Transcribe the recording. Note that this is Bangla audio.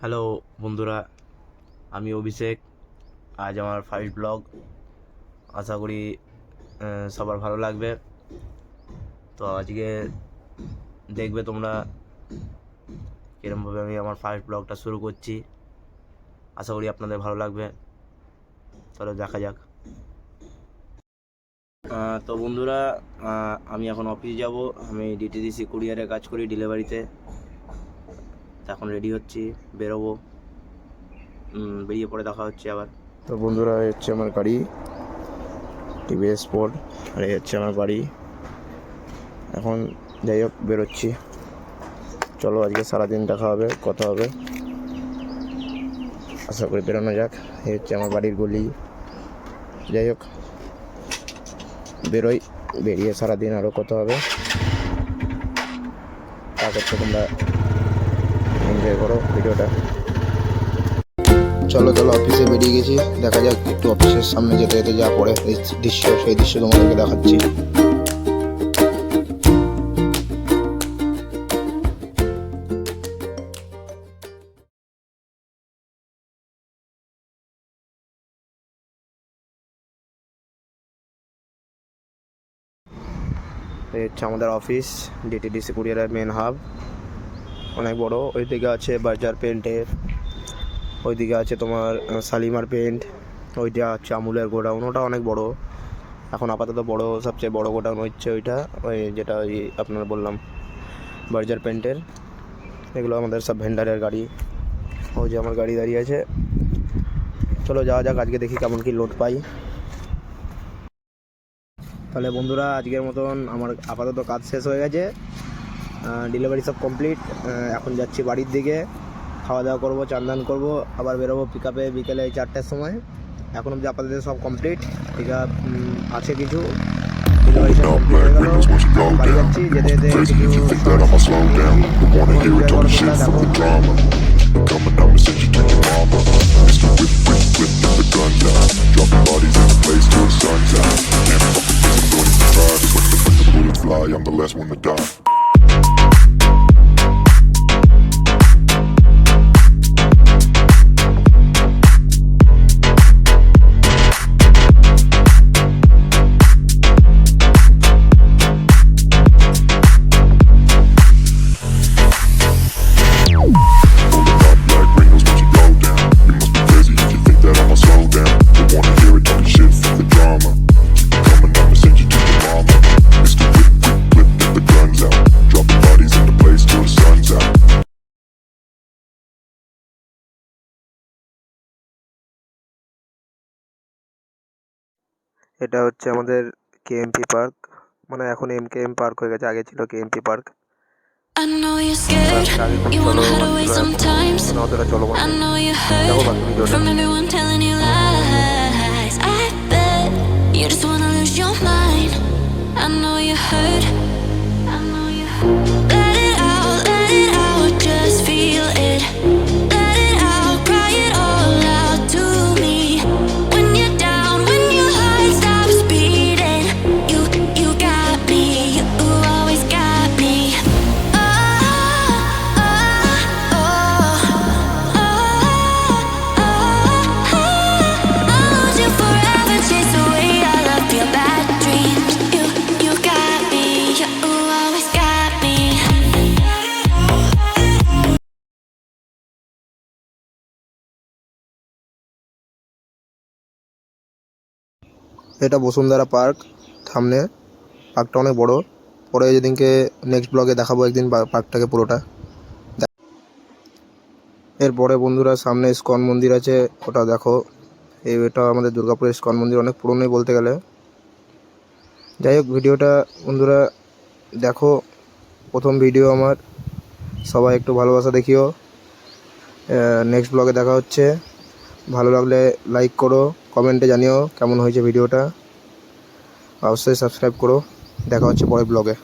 হ্যালো বন্ধুরা, আমি অভিষেক। আজ আমার ফার্স্ট ব্লগ। আশা করি সবার ভালো লাগবে। তো আজকে দেখবে তোমরা কিরমভাবে আমি আমার ফার্স্ট ব্লগটা শুরু করছি। আশা করি আপনাদের ভালো লাগবে। তাহলে দেখা যাক। তো বন্ধুরা, আমি এখন অফিস যাব। আমি ডিটিডিসি কুরিয়ারে কাজ করি, ডেলিভারিতে। এখন রেডি হচ্ছি, বেরোবো। বেরিয়ে পরে দেখা হচ্ছে আবার। তো বন্ধুরা, এই হচ্ছে আমার গাড়ি, টিভিএস স্পোর্ট। আর এই হচ্ছে আমার বাড়ি। এখন যাই হোক, বেরোচ্ছি। চলো, আজকে সারাদিন দেখা হবে, কথা হবে। আশা করি বেরোনো যাক। এই হচ্ছে আমার বাড়ির গলি। যাই হোক, বেরোই। বেরিয়ে সারাদিন আরও কথা হবে। তা করতে তোমরা এনজয় করো ভিডিওটা। চলো অফিসে বেরিয়ে গেছি। দেখা যাক, একটু অফিসের সামনে যেতে যেতে যা পড়ে দৃশ্য, সেই দৃশ্য তোমাদেরকে দেখাচ্ছি। এই হচ্ছে আমাদের অফিস, ডিটিডিসি কুরিয়ারের মেন হাব। অনেক বড়। ওইদিকে আছে বার্জার পেন্টের, ওইদিকে আছে তোমার শালিমার পেন্ট, ওইটা হচ্ছে আমুলের গোডাউন। ওটা অনেক বড়। এখন আপাতত বড়, সবচেয়ে বড় গোডাউন হচ্ছে ওইটা, ওই যেটা ওই আপনার বললাম বার্জার পেন্টের। এগুলো আমাদের সব ভেন্ডারের গাড়ি। ওই যে আমার গাড়ি দাঁড়িয়ে আছে। চলো যাওয়া যাক, আজকে দেখি কেমন কি লোড পাই। তাহলে বন্ধুরা, আজকের মতন আমার আপাতত কাজ শেষ হয়ে গেছে। ডেলিভারি সব কমপ্লিট। এখন যাচ্ছি বাড়ির দিকে, খাওয়া দাওয়া করবো, চান করবো, আবার বেরোবো পিক আপে বিকেলে 4টার সময়। এখন অব্দি আপাতত সব কমপ্লিট। পিক আপ আছে কিছু, ডেলিভারি সব কমপ্লিট হয়ে গেল। বাড়ি যাচ্ছি, যেতে যেতে কিছু I'm the last one to die. এটা হচ্ছে আমাদের কেএমপি পার্ক, মানে এখন এমকেএম পার্ক হয়ে গেছে, আগে ছিল KMP park. I know you're scared, you wanna hide away sometimes. I know you heard from everyone telling you lies. I bet you just wanna lose your mind. I know you heard, let it out, just feel it. Let it out, cry it all out to me. When you're down, when your heart stops beating, you got me, you always got me. এটা বসুন্ধরা পার্ক। সামনে পার্কটা অনেক বড়। পরে যেদিনকে নেক্সট ব্লগে দেখাবো একদিন পার্কটাকে পুরোটা। এরপরে বন্ধুরা, সামনে ইস্কন মন্দির আছে, ওটা দেখো। এটা আমাদের দুর্গাপুরের ইস্কন মন্দির, অনেক পুরনোই বলতে গেলে। যাই হোক, ভিডিওটা বন্ধুরা দেখো, প্রথম ভিডিও আমার। সবাই একটু ভালোবাসা দেখিও। নেক্সট ব্লগে দেখা হচ্ছে। ভালো লাগলে লাইক করো, কমেন্টে জানিও কেমন হয়েছে ভিডিওটা। অবশ্যই সাবস্ক্রাইব করো। দেখা হচ্ছে পরের ব্লগে।